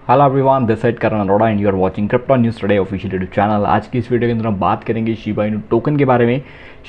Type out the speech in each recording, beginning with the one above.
Hello everyone, this side Karan Arora and you are watching crypto news today official YouTube channel. आज की इस video के अंदर हम बात करेंगे शिबा इनू टोकन के बारे में।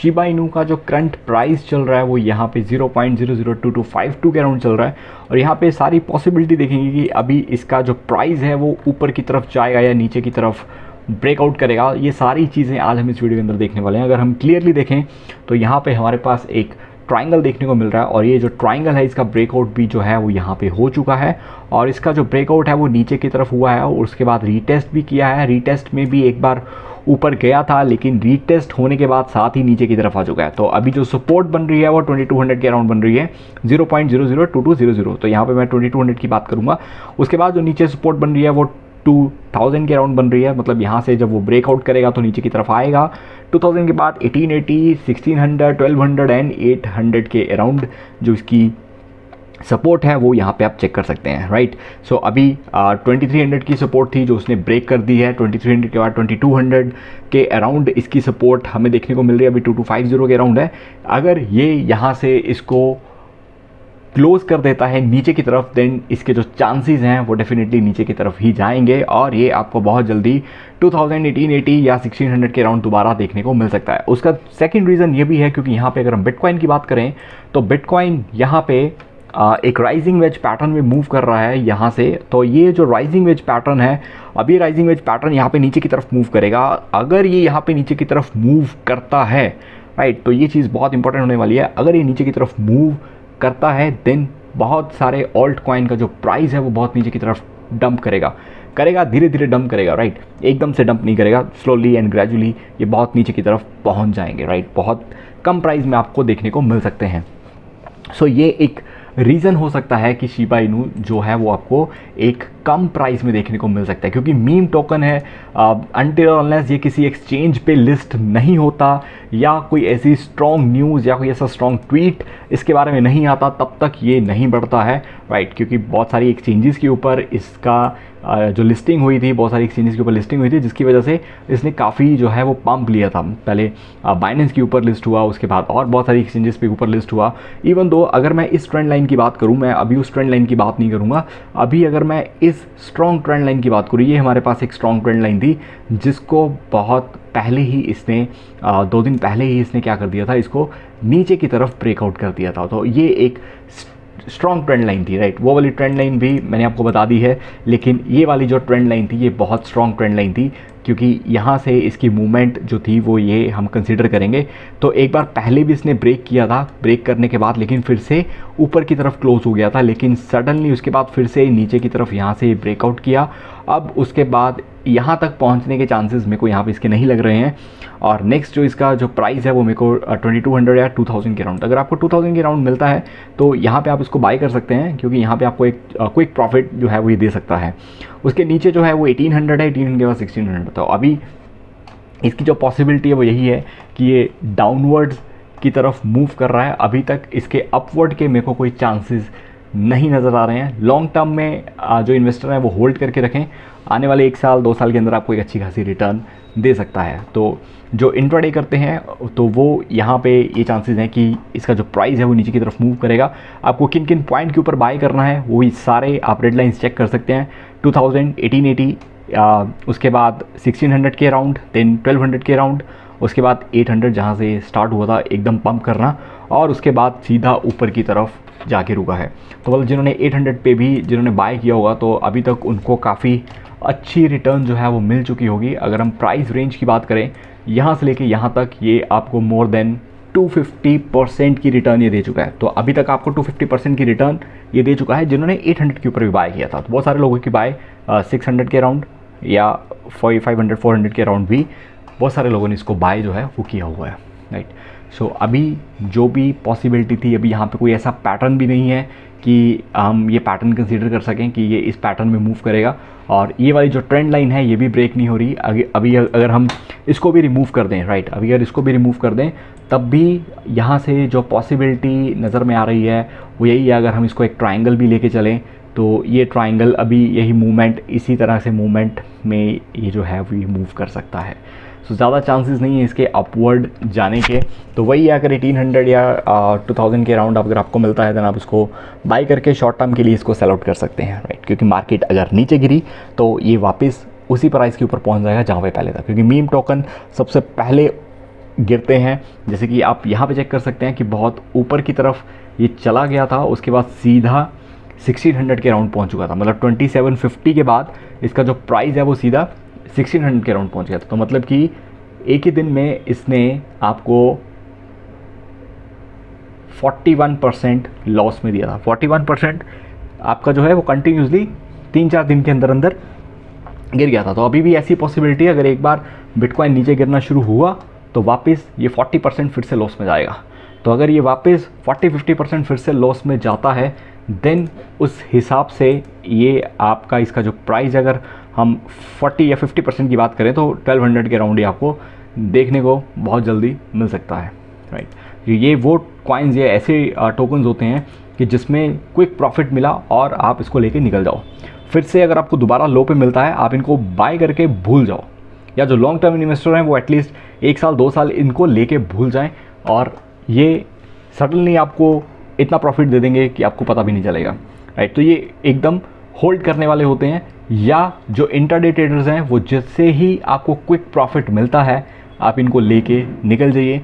शिबा इनू का जो करंट प्राइस चल रहा है वो यहाँ पे 0.002252 के अराउंड चल रहा है और यहाँ पे सारी पॉसिबिलिटी देखेंगे कि अभी इसका जो प्राइस है वो ऊपर की तरफ जाएगा या नीचे की तरफ ब्रेकआउट करेगा। ये सारी चीज़ें आज हम इस वीडियो के अंदर देखने वाले हैं। अगर हम क्लियरली देखें तो यहाँ पे हमारे पास एक ट्राइंगल देखने को मिल रहा है और ये जो ट्राइंगल है इसका ब्रेकआउट भी जो है वो यहाँ पे हो चुका है और इसका जो ब्रेकआउट है वो नीचे की तरफ हुआ है और उसके बाद रीटेस्ट भी किया है। रीटेस्ट में भी एक बार ऊपर गया था लेकिन रीटेस्ट होने के बाद साथ ही नीचे की तरफ आ चुका है। तो अभी जो सपोर्ट बन रही है वो 2200 के अराउंड बन रही है, 0.002200। तो यहाँ पे मैं 2200 की बात करूँगा। उसके बाद जो नीचे सपोर्ट बन रही है वो 2000 के अराउंड बन रही है, मतलब यहाँ से जब वो ब्रेकआउट करेगा तो नीचे की तरफ आएगा। 2000 के बाद 1880, 1600, 1200 एंड 800 के अराउंड जो इसकी सपोर्ट है वो यहाँ पे आप चेक कर सकते हैं, राइट। सो अभी 2300 की सपोर्ट थी जो उसने ब्रेक कर दी है। 2300 के बाद 2200 के अराउंड इसकी सपोर्ट हमें देखने को मिल रही है, अभी 2250 के अराउंड है। अगर ये यहाँ से इसको क्लोज कर देता है नीचे की तरफ देन इसके जो चांसेस हैं वो डेफिनेटली नीचे की तरफ ही जाएंगे और ये आपको बहुत जल्दी 2000, 1880 या 1600 के अराउंड दोबारा देखने को मिल सकता है। उसका सेकंड रीज़न ये भी है क्योंकि यहाँ पे अगर हम बिटकॉइन की बात करें तो बिटकॉइन यहाँ पे एक राइजिंग वेज पैटर्न में मूव कर रहा है यहाँ से। तो ये जो राइजिंग वेज पैटर्न है, अभी राइजिंग वेज पैटर्न यहाँ पे नीचे की तरफ मूव करेगा। अगर ये यहाँ पे नीचे की तरफ मूव करता है, राइट, तो ये चीज़ बहुत इंपॉर्टेंट होने वाली है। अगर ये नीचे की तरफ मूव करता है देन बहुत सारे ऑल्ट कॉइन का जो प्राइस है वो बहुत नीचे की तरफ डंप करेगा, धीरे धीरे डंप करेगा, राइट। एकदम से डंप नहीं करेगा, स्लोली एंड ग्रेजुअली ये बहुत नीचे की तरफ पहुंच जाएंगे, राइट। बहुत कम प्राइस में आपको देखने को मिल सकते हैं। सो ये एक रीज़न हो सकता है कि शिबा इनू जो है वो आपको एक कम प्राइस में देखने को मिल सकता है क्योंकि मीम टोकन है। अनटिल अनलेस ये किसी एक्सचेंज पे लिस्ट नहीं होता या कोई ऐसी स्ट्रॉन्ग न्यूज़ या कोई ऐसा स्ट्रॉन्ग ट्वीट इसके बारे में नहीं आता तब तक ये नहीं बढ़ता है, राइट। क्योंकि बहुत सारी एक्सचेंजेस के ऊपर इसका जो लिस्टिंग हुई थी, बहुत सारी एक्सचेंजेस के ऊपर लिस्टिंग हुई थी जिसकी वजह से इसने काफ़ी जो है वो पंप लिया था। पहले बाइनेंस के ऊपर लिस्ट हुआ, उसके बाद और बहुत सारी एक्सचेंजेस पे ऊपर लिस्ट हुआ। इवन दो अगर मैं इस ट्रेंड लाइन की बात करूँ, मैं अभी उस ट्रेंड लाइन की बात नहीं करूँगा, अभी अगर मैं इस स्ट्रॉन्ग ट्रेंड लाइन की बात करूँ, ये हमारे पास एक स्ट्रॉन्ग ट्रेंड लाइन थी जिसको बहुत पहले ही इसने 2 दिन पहले ही इसने क्या कर दिया था, इसको नीचे की तरफ ब्रेकआउट कर दिया था। तो ये एक स्ट्रॉन्ग ट्रेंड लाइन थी, राइट। वो वाली ट्रेंड लाइन भी मैंने आपको बता दी है, लेकिन ये वाली जो ट्रेंड लाइन थी ये बहुत स्ट्रॉन्ग ट्रेंड लाइन थी क्योंकि यहाँ से इसकी मूवमेंट जो थी वो ये हम कंसीडर करेंगे। तो एक बार पहले भी इसने ब्रेक किया था, ब्रेक करने के बाद लेकिन फिर से ऊपर की तरफ क्लोज हो गया था, लेकिन सडनली उसके बाद फिर से नीचे की तरफ यहाँ से ब्रेकआउट किया। अब उसके बाद यहाँ तक पहुँचने के चांसेस मेरे को यहाँ पे इसके नहीं लग रहे हैं। और नेक्स्ट जो इसका जो प्राइस है वो मेरे को 2200 या 2000 के अराउंड, अगर आपको 2000 के अराउंड मिलता है तो यहाँ पे आप इसको बाय कर सकते हैं क्योंकि यहाँ पे आपको एक क्विक प्रॉफिट जो है वो ये दे सकता है। उसके नीचे जो है वो 1800 है, 1800 के बाद 1600। तो अभी इसकी जो पॉसिबिलिटी है वो यही है कि ये डाउनवर्ड्स की तरफ मूव कर रहा है। अभी तक इसके अपवर्ड के मेरे को कोई चांसेस नहीं नज़र आ रहे हैं। लॉन्ग टर्म में जो इन्वेस्टर हैं वो होल्ड करके रखें, आने वाले 1 साल 2 साल के अंदर आपको एक अच्छी खासी रिटर्न दे सकता है। तो जो इंट्राडे करते हैं तो वो यहाँ पे ये चांसेस हैं कि इसका जो प्राइस है वो नीचे की तरफ मूव करेगा। आपको किन किन पॉइंट के ऊपर बाय करना है वो सारे आप रेड लाइन्स चेक कर सकते हैं। 2000, 1880, उसके बाद 1600 के अराउंड, देन 1200 के अराउंड, उसके बाद 800 जहाँ से स्टार्ट हुआ था एकदम पंप करना और उसके बाद सीधा ऊपर की तरफ जाके रुका है। तो मतलब जिन्होंने 800 पे भी जिन्होंने बाय किया होगा तो अभी तक उनको काफ़ी अच्छी रिटर्न जो है वो मिल चुकी होगी। अगर हम प्राइस रेंज की बात करें यहाँ से लेके यहाँ तक ये आपको मोर देन 250% की रिटर्न ये दे चुका है। तो अभी तक आपको 250% की रिटर्न ये दे चुका है जिन्होंने 800 के ऊपर भी बाय किया था। तो बहुत सारे लोगों की बाय 600 के अराउंड या 500, 400 के अराउंड भी बहुत सारे लोगों ने इसको बाय जो है वो किया हुआ है, राइट। सो अभी जो भी पॉसिबिलिटी थी, अभी यहाँ पे कोई ऐसा पैटर्न भी नहीं है कि हम ये पैटर्न कंसीडर कर सकें कि ये इस पैटर्न में मूव करेगा। और ये वाली जो ट्रेंड लाइन है ये भी ब्रेक नहीं हो रही। अभी अगर हम इसको भी रिमूव कर दें, राइट, अभी अगर इसको भी रिमूव कर दें तब भी यहाँ से जो पॉसिबिलिटी नज़र में आ रही है वो यही है, अगर हम इसको एक ट्राइंगल भी लेके चलें तो ये ट्राइंगल अभी यही मूवमेंट, इसी तरह से मूवमेंट में ये जो है वो मूव कर सकता है। सो ज़्यादा चांसेस नहीं है इसके अपवर्ड जाने के। तो वही अगर 1800 या 2000 के अराउंड अगर आपको मिलता है, देन आप इसको बाई करके शॉर्ट टर्म के लिए इसको सेल आउट कर सकते हैं, राइट। क्योंकि मार्केट अगर नीचे गिरी तो ये वापस उसी प्राइस के ऊपर पहुंच जाएगा जहाँ पे पहले था, क्योंकि मीम टोकन सबसे पहले गिरते हैं। जैसे कि आप यहाँ पे चेक कर सकते हैं कि बहुत ऊपर की तरफ ये चला गया था, उसके बाद सीधा 1600 के अराउंड पहुंच चुका था। मतलब 2750 के बाद इसका जो प्राइस है वो सीधा 1600 के अराउंड पहुंच गया था। तो मतलब कि एक ही दिन में इसने आपको 41% लॉस में दिया था। 41% आपका जो है वो कंटिन्यूसली 3-4 दिन के अंदर अंदर गिर गया था। तो अभी भी ऐसी पॉसिबिलिटी है, अगर एक बार बिटकॉइन नीचे गिरना शुरू हुआ तो वापस ये 40% फिर से लॉस में जाएगा। तो अगर ये वापस 40-50% फिर से लॉस में जाता है, देन उस हिसाब से ये आपका इसका जो प्राइस, अगर हम 40 या 50% की बात करें तो 1200 के अराउंड ही आपको देखने को बहुत जल्दी मिल सकता है, राइट। ये वो कॉइन्स या ऐसे टोकन्स होते हैं कि जिसमें क्विक प्रॉफिट मिला और आप इसको लेके निकल जाओ। फिर से अगर आपको दोबारा लो पे मिलता है, आप इनको बाय करके भूल जाओ, या जो लॉन्ग टर्म इन्वेस्टर हैं वो एटलीस्ट 1 साल 2 साल इनको लेके भूल जाएं, और ये सडनली आपको इतना प्रॉफिट दे देंगे कि आपको पता भी नहीं चलेगा, राइट। तो ये एकदम होल्ड करने वाले होते हैं, या जो इंट्राडे ट्रेडर्स हैं वो जिससे ही आपको क्विक प्रॉफिट मिलता है आप इनको लेके निकल जाइए।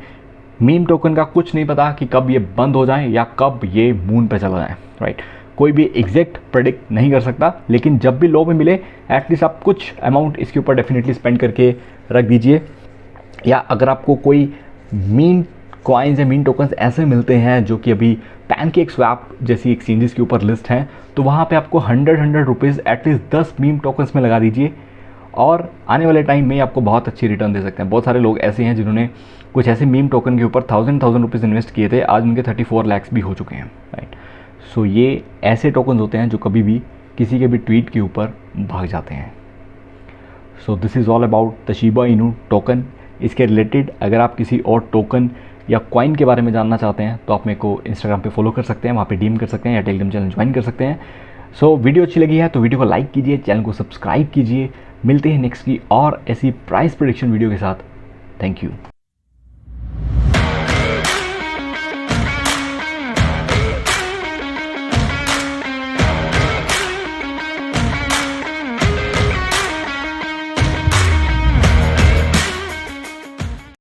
मीम टोकन का कुछ नहीं पता कि कब ये बंद हो जाए या कब ये मून पे चला जाए, राइट। कोई भी एग्जैक्ट प्रेडिक्ट नहीं कर सकता, लेकिन जब भी लो में मिले एटलीस्ट आप कुछ अमाउंट इसके ऊपर डेफिनेटली स्पेंड करके रख दीजिए। या अगर आपको कोई मीन कॉइन्स या मीन टोकन्स ऐसे मिलते हैं जो कि अभी पैनकेक स्वैप जैसी एक्सचेंजेस के ऊपर लिस्ट हैं, तो वहाँ पे आपको 100 रुपीज़ एटलीस्ट 10 मीम टोकन्स में लगा दीजिए, और आने वाले टाइम में आपको बहुत अच्छी रिटर्न दे सकते हैं। बहुत सारे लोग ऐसे हैं जिन्होंने कुछ ऐसे मीम टोकन के ऊपर 1000 रुपीज़ इन्वेस्ट किए थे, आज उनके 34 लाख भी हो चुके हैं, राइट। सो ये ऐसे टोकन होते हैं जो कभी भी किसी के भी ट्वीट के ऊपर भाग जाते हैं। So this is all about the Shiba Inu token. इसके रिलेटेड अगर आप किसी और टोकन या कॉइन के बारे में जानना चाहते हैं तो आप मेरे को इंस्टाग्राम पे फॉलो कर सकते हैं, वहाँ पे डीएम कर सकते हैं, या टेलीग्राम चैनल ज्वाइन कर सकते हैं। सो वीडियो अच्छी लगी है तो वीडियो को लाइक कीजिए, चैनल को सब्सक्राइब कीजिए। मिलते हैं नेक्स्ट की और ऐसी प्राइस प्रेडिक्शन वीडियो के साथ। Thank you.